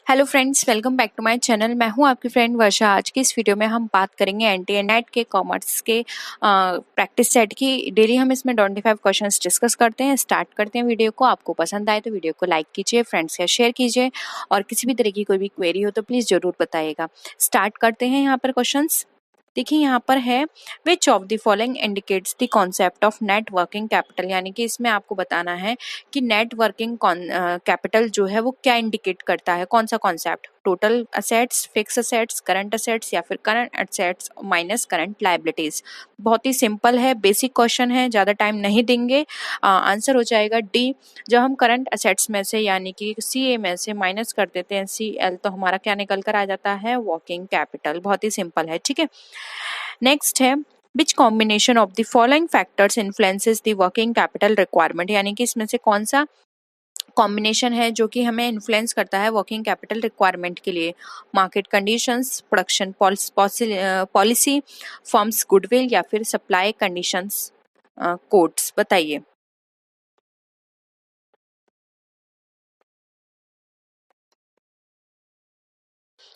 Hello friends, welcome back to my channel. मैं हूं आपकी फ्रेंड वर्षा। आज की इस वीडियो में हम बात करेंगे एनटीए नेट के कॉमर्स के प्रैक्टिस सेट की। डेली हम इसमें 25 क्वेश्चंस डिस्कस करते हैं। स्टार्ट करते हैं वीडियो को। आपको पसंद आए तो वीडियो को लाइक कीजिए, फ्रेंड्स के शेयर कीजिए और किसी भी तरह की कोई भी क्वेरी हो तो प्लीज़ ज़रूर बताइएगा। स्टार्ट करते हैं यहाँ पर क्वेश्चंस। देखिए यहाँ पर है, which of the following indicates the concept of net working capital, यानी कि इसमें आपको बताना है कि नेट वर्किंग कैपिटल जो है वो क्या इंडिकेट करता है, कौन सा concept. Total assets, fix assets, current assets या फिर current assets minus current liabilities. बहुत ही सिंपल है, बेसिक क्वेश्चन है, ज़्यादा टाइम नहीं देंगे। आंसर हो जाएगा डी। जब हम करंट असेट्स में से यानी कि सी में से माइनस कर देते हैं CL तो हमारा क्या निकल कर आ जाता है, वर्किंग कैपिटल। बहुत ही सिंपल है, ठीक है। नेक्स्ट है, which combination of the following factors influences the working capital requirement, यानी कि इसमें से कौन सा कॉम्बिनेशन है जो कि हमें इन्फ्लुएंस करता है वर्किंग कैपिटल रिक्वायरमेंट के लिए। Market conditions, production policy, firms goodwill या फिर सप्लाई कंडीशंस कोड्स। बताइए।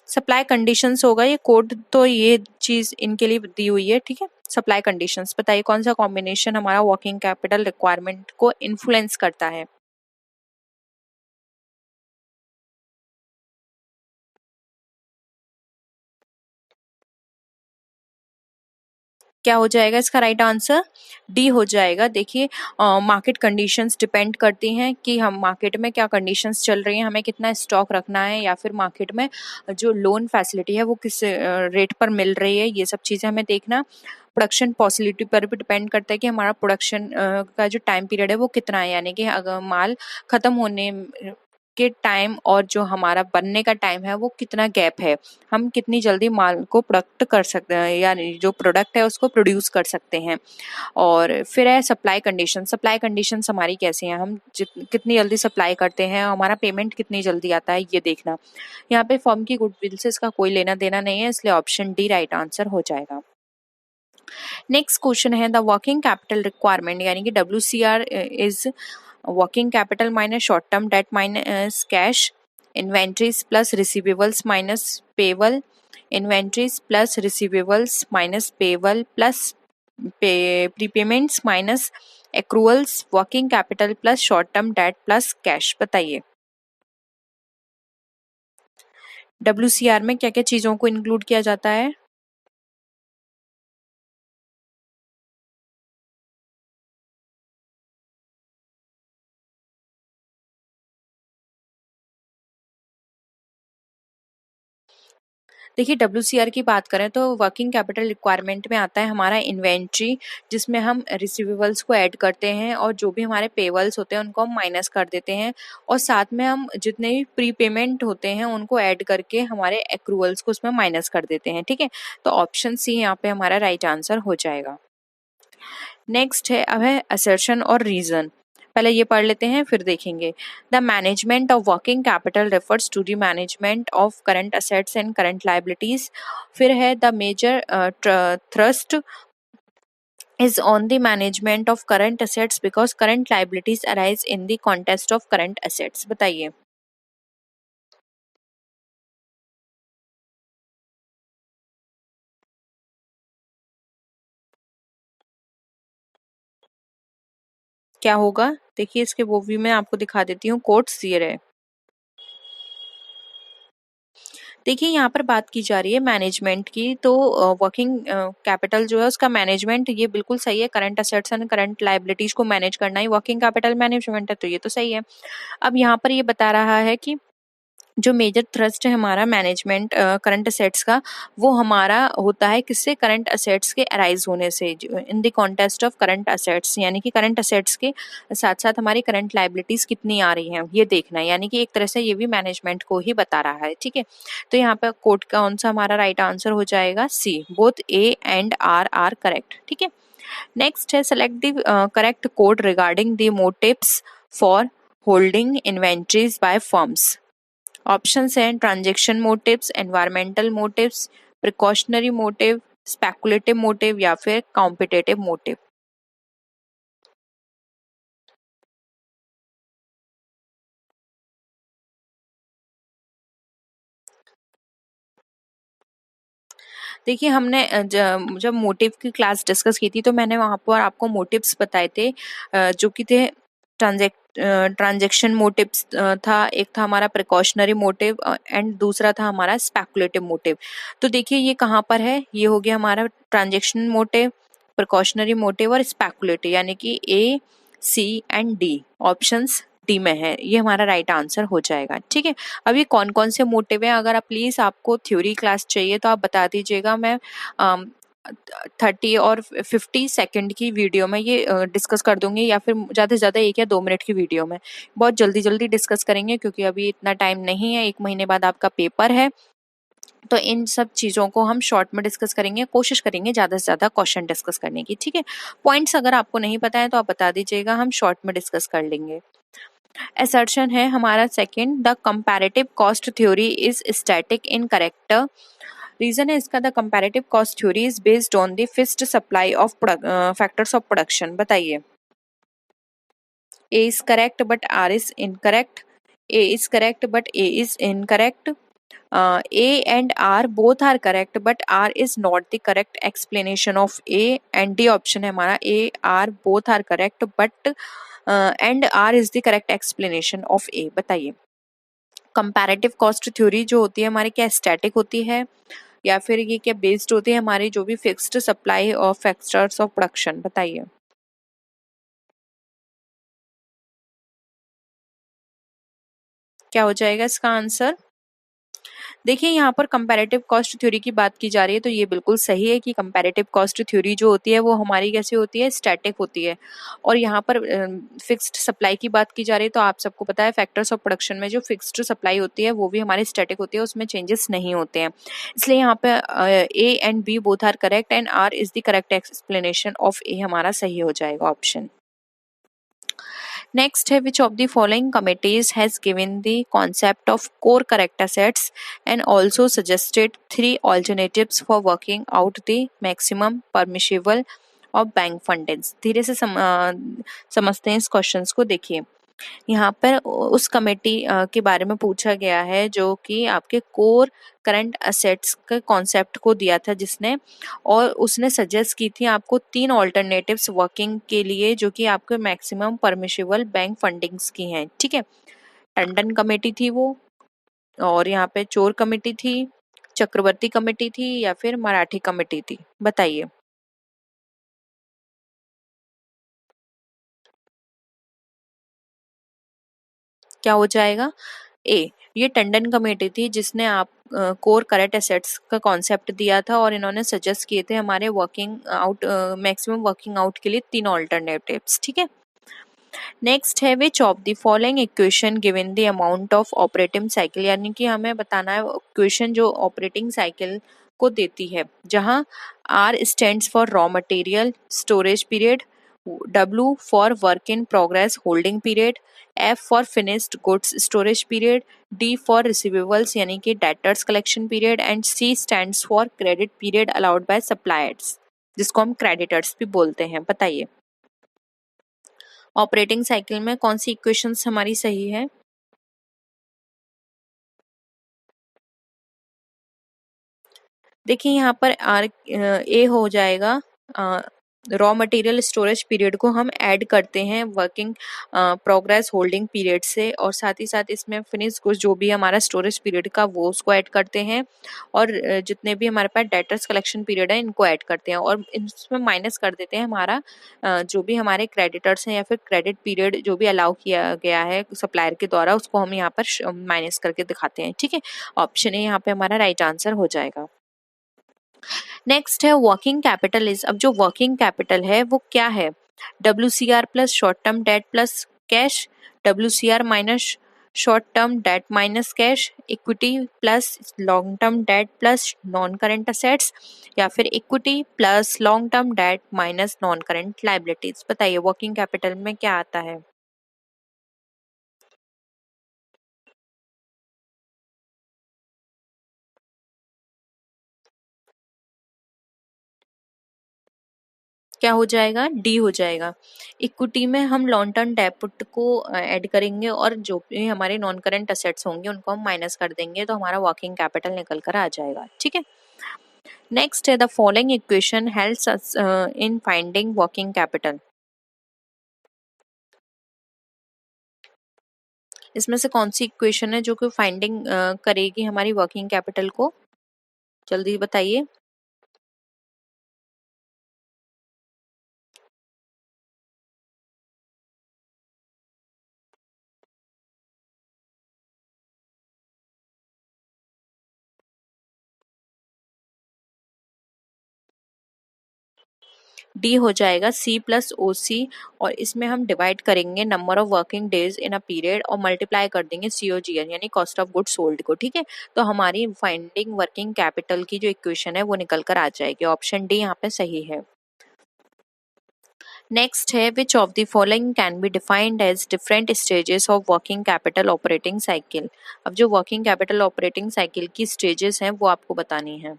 सप्लाई कंडीशंस होगा ये कोड, तो ये चीज इनके लिए दी हुई है, ठीक है। सप्लाई कंडीशंस बताइए कौन सा कॉम्बिनेशन हमारा वर्किंग कैपिटल रिक्वायरमेंट को इन्फ्लुएंस करता है। क्या हो जाएगा इसका राइट आंसर? डी हो जाएगा। देखिए, मार्केट कंडीशंस डिपेंड करती हैं कि हम मार्केट में क्या कंडीशंस चल रही हैं, हमें कितना स्टॉक रखना है या फिर मार्केट में जो लोन फैसिलिटी है वो किस रेट पर मिल रही है, ये सब चीज़ें हमें देखना। प्रोडक्शन पॉसिबिलिटी पर भी डिपेंड करता है कि हमारा प्रोडक्शन का जो टाइम पीरियड है वो कितना है, यानी कि अगर माल खत्म होने के टाइम और जो हमारा बनने का टाइम है वो कितना गैप है, हम कितनी जल्दी माल को प्रोडक्ट कर सकते हैं, यानी जो प्रोडक्ट है उसको प्रोड्यूस कर सकते हैं। और फिर है सप्लाई कंडीशन। सप्लाई कंडीशंस हमारी कैसी हैं, हम कितनी जल्दी सप्लाई करते हैं, हमारा पेमेंट कितनी जल्दी आता है, ये देखना। यहाँ पे फर्म की गुडविल से इसका कोई लेना देना नहीं है, इसलिए ऑप्शन डी राइट आंसर हो जाएगा। नेक्स्ट क्वेश्चन है, द वर्किंग कैपिटल रिक्वायरमेंट, यानी कि WCR is working capital minus short term debt minus cash, inventories plus receivables minus payable, inventories plus receivables minus payable plus prepayments minus accruals, working capital plus short term debt plus cash. बताइए। WCR में क्या क्या चीजों को include किया जाता है? देखिए, WCR की बात करें तो वर्किंग कैपिटल रिक्वायरमेंट में आता है हमारा इन्वेंट्री, जिसमें हम रिसीवेबल्स को ऐड करते हैं और जो भी हमारे पेबल्स होते हैं उनको हम माइनस कर देते हैं, और साथ में हम जितने भी प्री पेमेंट होते हैं उनको ऐड करके हमारे एक्रूअल्स को उसमें माइनस कर देते हैं, ठीक है। तो ऑप्शन सी यहाँ पे हमारा राइट आंसर हो जाएगा। नेक्स्ट है, अब है असर्शन और रीजन। पहले ये पढ़ लेते हैं फिर देखेंगे। The management of working capital refers to the management of current assets and current liabilities. फिर है, the major thrust is on the management of current assets because current liabilities arise in the context of current assets। बताइए। क्या होगा? देखिए, इसके वो भी मैं आपको दिखा देती हूँ, कोट्स दिए रहे। देखिए, यहाँ पर बात की जा रही है मैनेजमेंट की, तो वर्किंग कैपिटल जो है उसका मैनेजमेंट, ये बिल्कुल सही है। Current assets and current liabilities को मैनेज करना ही वर्किंग कैपिटल मैनेजमेंट है, तो ये तो सही है। अब यहाँ पर ये बता रहा है कि जो मेजर थ्रस्ट है हमारा मैनेजमेंट करंट असेट्स का, वो हमारा होता है किससे, करंट असेट्स के अराइज होने से, in the contest of current assets, यानी कि करंट असेट्स के साथ साथ हमारी करंट लायबिलिटीज कितनी आ रही हैं ये देखना है, यानी कि एक तरह से ये भी मैनेजमेंट को ही बता रहा है, ठीक है। तो यहाँ पर कोड कौन सा हमारा राइट आंसर हो जाएगा? C, both A and R are correct, ठीक है। नेक्स्ट है, select the correct code regarding the motives for holding inventories by firms. Options हैं, transaction motives, environmental motives, precautionary motive, speculative motive या फिर competitive motive. देखिए हमने जब motive की क्लास डिस्कस की थी तो मैंने वहाँ पर आपको मोटिव्स बताए थे, जो कि थे ट्रांजैक्शन मोटिव्स था, एक था हमारा प्रिकॉशनरी मोटिव एंड दूसरा था हमारा स्पेकुलेटिव मोटिव। तो देखिए ये कहाँ पर है, ये हो गया हमारा ट्रांजैक्शन मोटिव, प्रिकॉशनरी मोटिव और स्पेकुलेटिव, यानी कि ए सी एंड डी, ऑप्शंस डी में है, ये हमारा राइट आंसर हो जाएगा। ठीक है, अब ये कौन कौन से मोटिव है, अगर आप प्लीज आपको थ्योरी क्लास चाहिए तो आप बता दीजिएगा, मैं 30 और 50 सेकंड की वीडियो में ये डिस्कस कर दूंगी, या फिर ज़्यादा से ज़्यादा 1 या 2 मिनट की वीडियो में बहुत जल्दी जल्दी डिस्कस करेंगे, क्योंकि अभी इतना टाइम नहीं है, 1 महीने बाद आपका पेपर है। तो इन सब चीज़ों को हम शॉर्ट में डिस्कस करेंगे, कोशिश करेंगे ज़्यादा से ज़्यादा क्वेश्चन डिस्कस करने की। ठीक है, पॉइंट्स अगर आपको नहीं पता है तो आप बता दीजिएगा, हम शॉर्ट में डिस्कस कर लेंगे। असर्शन है हमारा second, the comparative cost theory is static in character. Reason है इसका, the comparative cost theory is based on the fixed supply of factors of production. बताइए, A is correct but R is incorrect, A is correct but A is incorrect, A and R both are correct but R is not the correct explanation of A, and D option है हमारा, A R both are correct but and R is the correct explanation of A। बताइए, comparative cost theory जो होती है हमारी, क्या static होती है या फिर ये क्या बेस्ड होती है हमारी जो भी fixed supply of factors of production? बताइए, क्या हो जाएगा इसका आंसर? देखिए यहाँ पर कंपैरेटिव कॉस्ट थ्योरी की बात की जा रही है, तो ये बिल्कुल सही है कि कंपैरेटिव कॉस्ट थ्योरी जो होती है वो हमारी कैसी होती है, स्टैटिक होती है। और यहाँ पर फिक्स्ड सप्लाई की बात की जा रही है, तो आप सबको पता है फैक्टर्स ऑफ प्रोडक्शन में जो फिक्स्ड सप्लाई होती है वो भी हमारी स्टैटिक होती है, उसमें चेंजेस नहीं होते हैं। इसलिए यहाँ पे A and B both are correct and R is the correct explanation of A हमारा सही हो जाएगा ऑप्शन। Next है, which of the following committees has given the concept of core correct assets and also suggested 3 alternatives for working out the maximum permissible of bank fundings? धीरे से समझते हैं इस क्वेश्चंस को। देखिए यहाँ पर उस कमेटी के बारे में पूछा गया है जो कि आपके कोर करंट असेट्स के कॉन्सेप्ट को दिया था जिसने, और उसने सजेस्ट की थी आपको 3 ऑल्टरनेटिव्स वर्किंग के लिए जो कि आपके मैक्सिमम परमिशिबल बैंक फंडिंग्स की हैं। ठीक है, टंडन कमेटी थी वो, और यहाँ पे चोर कमेटी थी, चक्रवर्ती कमेटी थी, या फिर मराठी कमेटी थी? बताइए, क्या हो जाएगा? ए, ये टंडन कमेटी थी जिसने आप कोर करंट एसेट्स का कॉन्सेप्ट दिया था, और इन्होंने सजेस्ट किए थे हमारे working out maximum working out के लिए 3 ऑल्टरनेटिव्स। ठीक है, नेक्स्ट है, which of the following equation given the amount of operating cycle, यानी कि हमें बताना है इक्वेशन जो ऑपरेटिंग साइकिल को देती है, जहां R stands for raw material storage period, W for work in progress holding period, F for finished goods storage period, D for receivables यानी कि debtors collection period, and C stands for credit period allowed by suppliers, जिसको हम creditors भी बोलते हैं। बताइए, operating cycle में कौन सी इक्वेशंस हमारी सही है? देखिए यहाँ पर आर ए हो जाएगा, रॉ मटेरियल स्टोरेज पीरियड को हम ऐड करते हैं वर्किंग प्रोग्रेस होल्डिंग पीरियड से, और साथ ही साथ इसमें फिनिश गुड्स जो भी हमारा स्टोरेज पीरियड का वो उसको ऐड करते हैं, और जितने भी हमारे पास डेटर्स कलेक्शन पीरियड है इनको ऐड करते हैं, और इसमें माइनस कर देते हैं हमारा जो भी हमारे क्रेडिटर्स हैं या फिर क्रेडिट पीरियड जो भी अलाउ किया गया है सप्लायर के द्वारा, उसको हम यहाँ पर माइनस करके दिखाते हैं। ठीक है, ऑप्शन ए यहाँ पे हमारा राइट आंसर हो जाएगा। नेक्स्ट है वर्किंग कैपिटल इज, अब जो वर्किंग कैपिटल है वो क्या है? WCR plus short term debt plus cash, WCR minus short term debt minus cash, equity plus long term debt plus non current assets, या फिर equity plus long term debt minus non current liabilities? बताइए, working capital में क्या आता है? क्या हो जाएगा? डी हो जाएगा। इक्विटी में हम लॉन्ग टर्म डेब्ट को ऐड करेंगे, और जो भी हमारे नॉन करंट असेट्स होंगे उनको हम माइनस कर देंगे, तो हमारा वर्किंग कैपिटल निकल कर आ जाएगा। ठीक है, नेक्स्ट है the following equation helps us in finding working capital. इसमें से कौन सी इक्वेशन है जो कि फाइंडिंग करेगी हमारी वर्किंग कैपिटल को? जल्दी बताइए। डी हो जाएगा सी प्लस ओ सी, और इसमें हम डिवाइड करेंगे number of working days in a period और मल्टीप्लाई कर देंगे सीओजीएल यानी कॉस्ट ऑफ गुड्स सोल्ड को। ठीक है, तो हमारी फाइंडिंग वर्किंग कैपिटल की जो इक्वेशन है वो निकल कर आ जाएगी। ऑप्शन डी यहाँ पे सही है। नेक्स्ट है which of the following can be defined as different stages of working capital operating cycle. अब जो वर्किंग कैपिटल ऑपरेटिंग साइकिल की स्टेजेस हैं वो आपको बतानी है।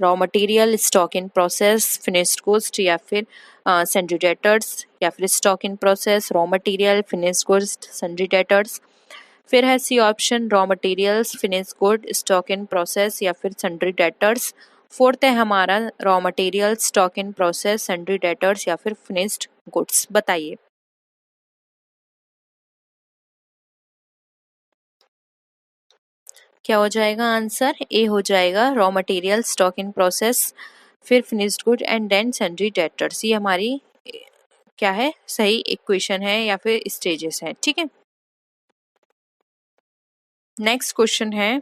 Raw material, stock in process, finished goods या फिर सन्ड्री डेटर्स, या फिर stock in process, raw material, finished goods, sundry debtors. फिर है C option raw materials, finished good, stock in process या फिर सन्ड्री डेटर्स। फोर्थ है हमारा raw material, stock in process, sundry debtors या फिर फिनिश्ड गुड्स। बताइए क्या हो जाएगा आंसर? ए हो जाएगा raw material, stock in process, फिर finished good and then sundry debtors. ये हमारी क्या है, सही इक्वेशन है या फिर स्टेजेस है। ठीक है, नेक्स्ट क्वेश्चन है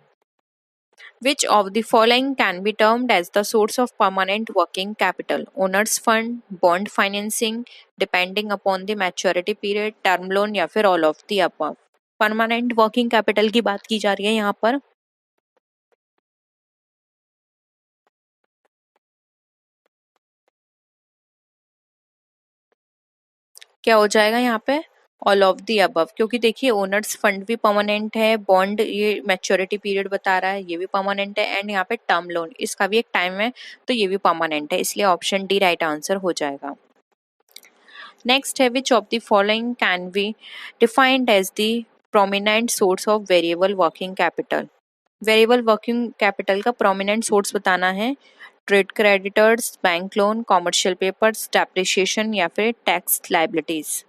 which of the following can be termed as the source of permanent working capital? Owners fund, bond financing, depending upon the maturity period, term loan या फिर all of the above। Permanent working capital की बात की जा रही है यहाँ पर। क्या हो जाएगा यहाँ पे? ऑल ऑफ दी अबव, क्योंकि देखिए ओनर्स फंड भी परमानेंट है, बॉन्ड ये मैच्योरिटी पीरियड बता रहा है ये भी परमानेंट है, एंड यहाँ पे टर्म लोन इसका भी एक टाइम है तो ये भी परमानेंट है, इसलिए ऑप्शन डी राइट आंसर हो जाएगा। नेक्स्ट है which of the following can be defined as the prominent source of variable working capital. Variable working capital का प्रोमिनेंट सोर्स बताना है। Trade creditors, bank loan, commercial papers, depreciation या फिर tax liabilities.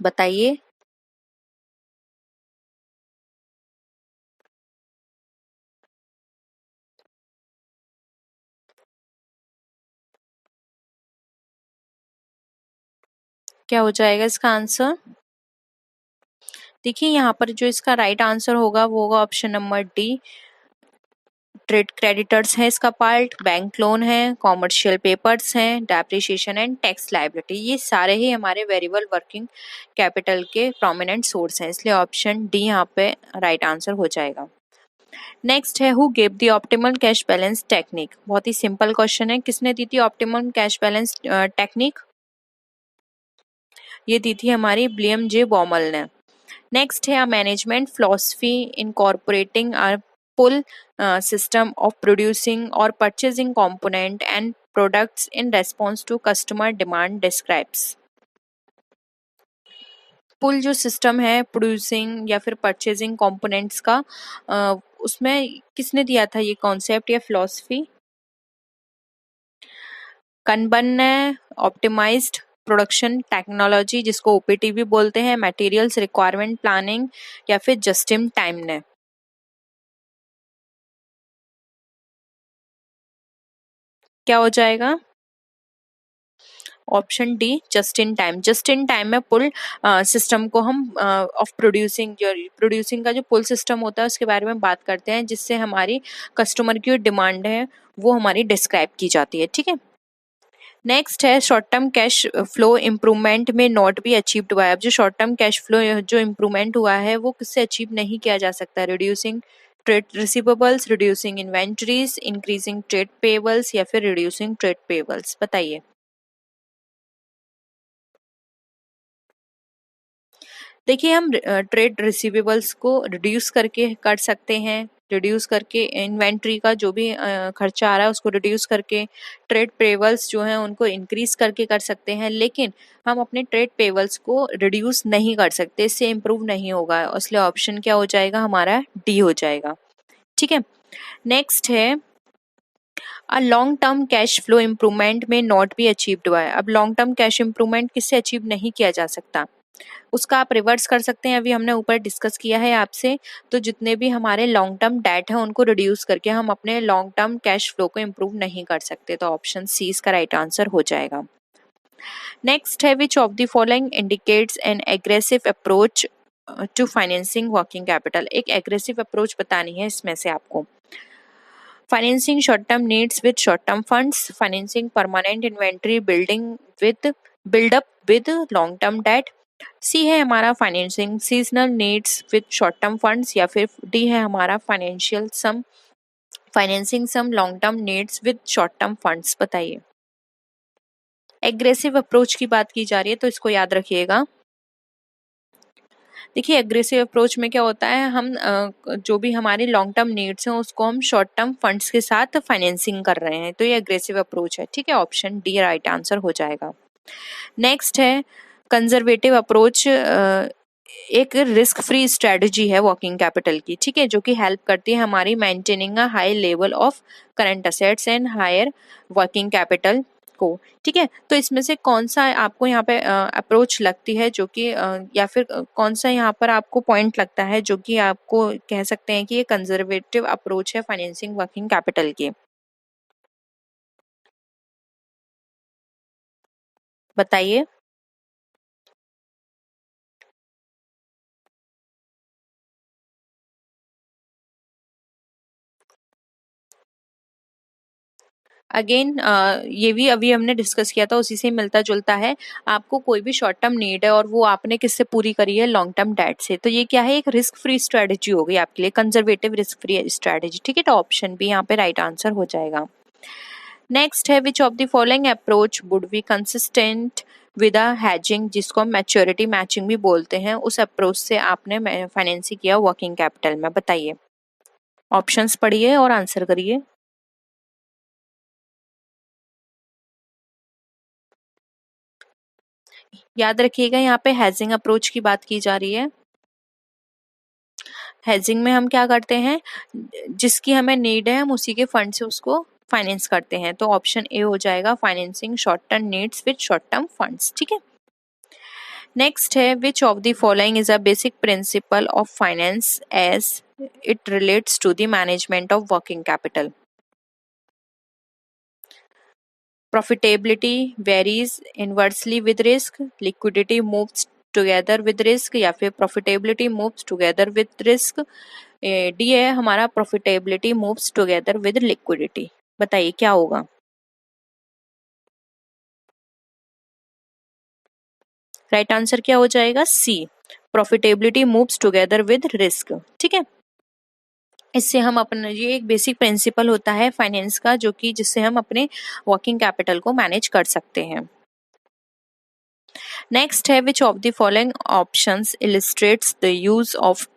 बताइए क्या हो जाएगा इसका आंसर? देखिए यहाँ पर जो इसका राइट आंसर होगा वो होगा option number D. Trade creditors है इसका पार्ट, बैंक लोन है, कॉमर्शियल पेपर्स हैं, डेप्रिसिएशन एंड टैक्स लायबिलिटी, ये सारे ही हमारे वेरिएबल वर्किंग कैपिटल के प्रोमिनेंट सोर्स हैं, इसलिए ऑप्शन डी यहाँ पे राइट आंसर हो जाएगा। नेक्स्ट है who gave the optimal cash balance technique. बहुत ही सिंपल क्वेश्चन है, किसने दी थी ऑप्टिमल कैश बैलेंस टेक्निक? ये दी थी हमारी विलियम जे बॉमल ने। नेक्स्ट है management philosophy incorporating a pull system of producing or purchasing component and products in response to customer demand describes। पुल जो सिस्टम है प्रोड्यूसिंग या फिर परचेजिंग कंपोनेंट्स का, उसमें किसने दिया था ये कॉन्सेप्ट या फिलॉसफी? कनबन ने, ऑप्टिमाइज्ड प्रोडक्शन टेक्नोलॉजी जिसको ओपीटी भी बोलते हैं, मटेरियल्स रिक्वायरमेंट प्लानिंग या फिर जस्ट इन टाइम ने। क्या हो जाएगा? Option D just in time. Just in time में पुल सिस्टम को हम ऑफ प्रोड्यूसिंग, जो प्रोड्यूसिंग का जो पुल सिस्टम होता है उसके बारे में बात करते हैं, जिससे हमारी कस्टमर की जो डिमांड है वो हमारी डिस्क्राइब की जाती है। ठीक है, नेक्स्ट है short term cash flow improvement में नॉट बी अचीव्ड हुआ है। अब जो शॉर्ट टर्म कैश फ्लो जो इम्प्रूवमेंट हुआ है वो किससे अचीव नहीं किया जा सकता? Reducing trade receivables, reducing inventories, increasing trade payables या फिर रिड्यूसिंग ट्रेड पेबल्स। बताइए देखिए हम ट्रेड रिसीवेबल्स को रिड्यूस करके कर सकते हैं, रिड्यूस करके, इन्वेंट्री का जो भी खर्चा आ रहा है उसको रिड्यूस करके, ट्रेड पेबल्स जो हैं उनको इंक्रीज करके कर सकते हैं, लेकिन हम अपने ट्रेड पेबल्स को रिड्यूस नहीं कर सकते, इससे इम्प्रूव नहीं होगा, इसलिए ऑप्शन क्या हो जाएगा हमारा, डी हो जाएगा। ठीक है, नेक्स्ट है a long term cash flow improvement में नॉट बी अचीव्ड बाय। अब लॉन्ग टर्म कैश इम्प्रूवमेंट किससे अचीव नहीं किया जा सकता, उसका आप रिवर्स कर सकते हैं, अभी हमने ऊपर डिस्कस किया है आपसे। तो जितने भी हमारे लॉन्ग टर्म डेट है उनको रिड्यूस करके हम अपने लॉन्ग टर्म कैश फ्लो को इम्प्रूव नहीं कर सकते, तो ऑप्शन सी इसका राइट आंसर हो जाएगा। नेक्स्ट है which of the following indicates an aggressive approach to financing working capital. एक एग्रेसिव अप्रोच बतानी है इसमें से आपको। Financing short term needs with short term funds, financing permanent inventory buildup with long term debt, C है हमारा financing seasonal needs with short term funds, या फिर डी है हमारा financing some long term needs with short term funds. बताइए, aggressive approach की बात की जा रही है तो इसको याद रखिएगा। देखिए एग्रेसिव अप्रोच में क्या होता है, हम जो भी हमारे लॉन्ग टर्म नीड्स हैं उसको हम शॉर्ट टर्म फंड्स के साथ फाइनेंसिंग कर रहे हैं, तो ये एग्रेसिव अप्रोच है। ठीक है, ऑप्शन डी राइट आंसर हो जाएगा। नेक्स्ट है कंजर्वेटिव अप्रोच, एक रिस्क फ्री स्ट्रेटजी है वर्किंग कैपिटल की, ठीक है, जो कि हेल्प करती है हमारी maintaining a high level of current assets and higher working capital को। ठीक है, तो इसमें से कौन सा आपको यहाँ पे अप्रोच लगती है जो कि या फिर कौन सा यहाँ पर आपको पॉइंट लगता है जो कि आपको कह सकते हैं कि ये कंजर्वेटिव अप्रोच है फाइनेंसिंग वर्किंग कैपिटल की, बताइए। अगेन ये भी अभी हमने डिस्कस किया था, उसी से मिलता जुलता है। आपको कोई भी शॉर्ट टर्म नीड है और वो आपने किससे पूरी करी है, लॉन्ग टर्म डेट से, तो ये क्या है, एक रिस्क फ्री स्ट्रेटजी हो गई आपके लिए, कंजर्वेटिव रिस्क फ्री स्ट्रेटजी। ठीक है, तो ऑप्शन बी यहाँ पे राइट आंसर हो जाएगा। नेक्स्ट है which of the following approach would be consistent with a hedging, जिसको हम मैच्योरिटी मैचिंग भी बोलते हैं, उस अप्रोच से आपने फाइनेंसिंग किया वर्किंग कैपिटल में। बताइए, ऑप्शंस पढ़िए और आंसर करिए। याद रखिएगा यहाँ पे हैजिंग अप्रोच की बात की जा रही है। हेजिंग में हम क्या करते हैं, जिसकी हमें नीड है हम उसी के फंड से उसको फाइनेंस करते हैं, तो ऑप्शन ए हो जाएगा financing short term needs with short term funds. ठीक है, नेक्स्ट है which of the following is a basic principle of finance as it relates to the management of working capital. Profitability varies inversely with risk, liquidity moves together with risk, या फिर profitability moves together with risk। D है हमारा profitability moves together with liquidity। बताइए क्या होगा, right answer क्या हो जाएगा, सी, profitability moves together with risk। ठीक है, इससे हम अपना, ये एक बेसिक प्रिंसिपल होता है फाइनेंस का, जो कि जिससे हम अपने वर्किंग कैपिटल को मैनेज कर सकते हैं। नेक्स्ट है which of the following options illustrates the use of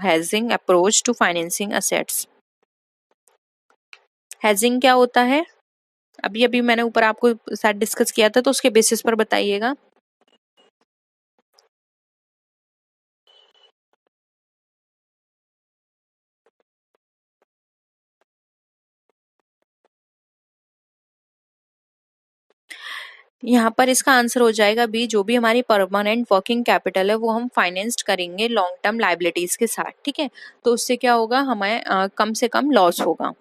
hedging approach to financing assets. Hedging क्या होता है, अभी अभी मैंने ऊपर आपको साथ डिस्कस किया था, तो उसके बेसिस पर बताइएगा। यहाँ पर इसका आंसर हो जाएगा बी, जो भी हमारी परमानेंट वर्किंग कैपिटल है वो हम फाइनेंस्ड करेंगे लॉन्ग टर्म लाइबिलिटीज के साथ। ठीक है, तो उससे क्या होगा, हमें कम से कम लॉस होगा।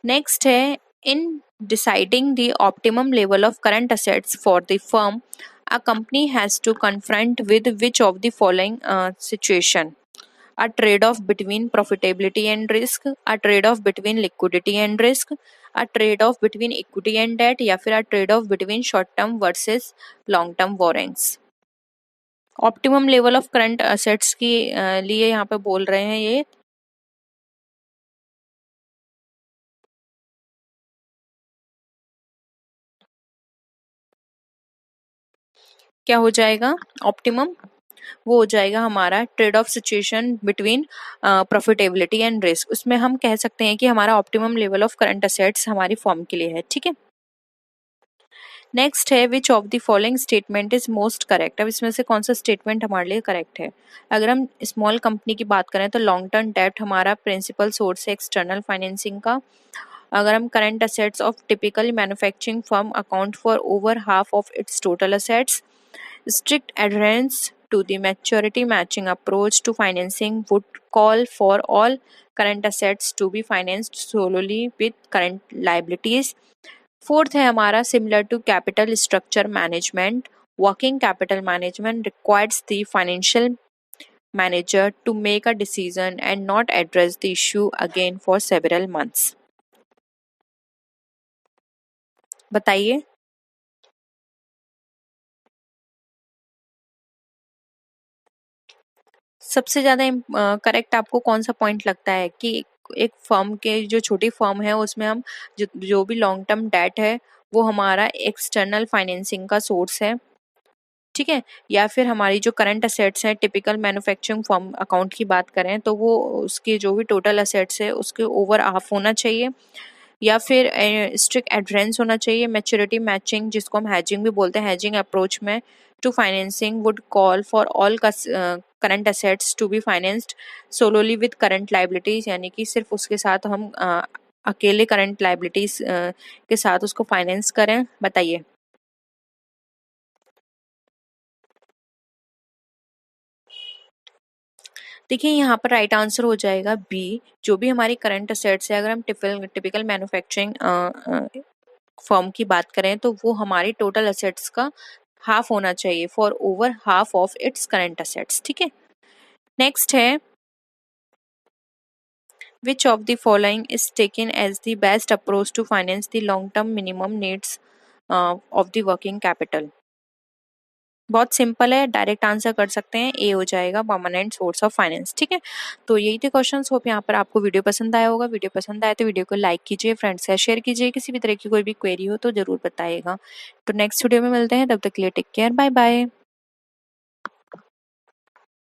नेक्स्ट है in deciding the optimum level of current assets for the firm a company has to confront with which of the following situation: a trade-off between profitability and risk, a trade-off between liquidity and risk, a trade-off between equity and debt, या फिर a trade-off between short term versus long term borrowings। Optimum level of current assets की लिए यहाँ पे बोल रहे हैं, ये क्या हो जाएगा, ऑप्टिमम। वो हो जाएगा हमारा trade off situation between profitability and risk. उसमें हम कह सकते हैं कि हमारा optimum level of current assets हमारी फॉर्म के लिए है, ठीक है। नेक्स्ट है which of the following statement is most correct. अब इसमें से कौन सा स्टेटमेंट हमारे लिए करेक्ट है। अगर हम स्मॉल कंपनी की बात करें तो लॉन्ग टर्म डेब्ट हमारा प्रिंसिपल सोर्स है एक्सटर्नल फाइनेंसिंग का। अगर हम current assets of typical manufacturing firm account for over half of it's total assets, strict adherence to the maturity matching approach to financing would call for all current assets to be financed solely with current liabilities. Fourth है हमारा similar to capital structure management, working capital management requires the financial manager to make a decision and not address the issue again for several months. बताइए। सबसे ज़्यादा correct आपको कौन सा point लगता है कि एक फर्म के जो छोटी फर्म है उसमें हम जो भी लॉन्ग टर्म डेट है वो हमारा एक्सटर्नल फाइनेंसिंग का सोर्स है, ठीक है। या फिर हमारी जो करंट असेट्स हैं टिपिकल मैन्युफैक्चरिंग फर्म अकाउंट की बात करें तो वो उसके जो भी टोटल असेट्स है उसके ओवर हाफ होना चाहिए। या फिर स्ट्रिक्ट एडरेंस होना चाहिए मैच्योरिटी मैचिंग, जिसको हम हैजिंग भी बोलते हैं। हैजिंग अप्रोच में to financing would call for all current assets to be financed solely with current liabilities, यानी कि सिर्फ उसके साथ हम अकेले करंट लाइबिलिटीज के साथ उसको फाइनेंस करें। बताइए। देखिए यहाँ पर राइट आंसर हो जाएगा बी। जो भी हमारी करंट असेट्स है, अगर हम टिपिकल मैन्युफैक्चरिंग फर्म की बात करें तो वो हमारी टोटल असेट्स का हाफ होना चाहिए, for over half of its current assets, ठीक है। नेक्स्ट है which of the following is taken as the best approach to finance the long term minimum needs of the working capital. बहुत simple है, direct answer कर सकते हैं, ए हो जाएगा परमानेंट सोर्स ऑफ फाइनेंस, ठीक है। तो यही थे क्वेश्चंस। होप यहाँ पर आपको वीडियो पसंद आया होगा। वीडियो पसंद आए तो वीडियो को लाइक कीजिए, फ्रेंड्स से शेयर कीजिए। किसी भी तरह की कोई भी क्वेरी हो तो जरूर बताइएगा। तो नेक्स्ट वीडियो में मिलते हैं, तब तक के लिए टेक केयर, बाय बाय।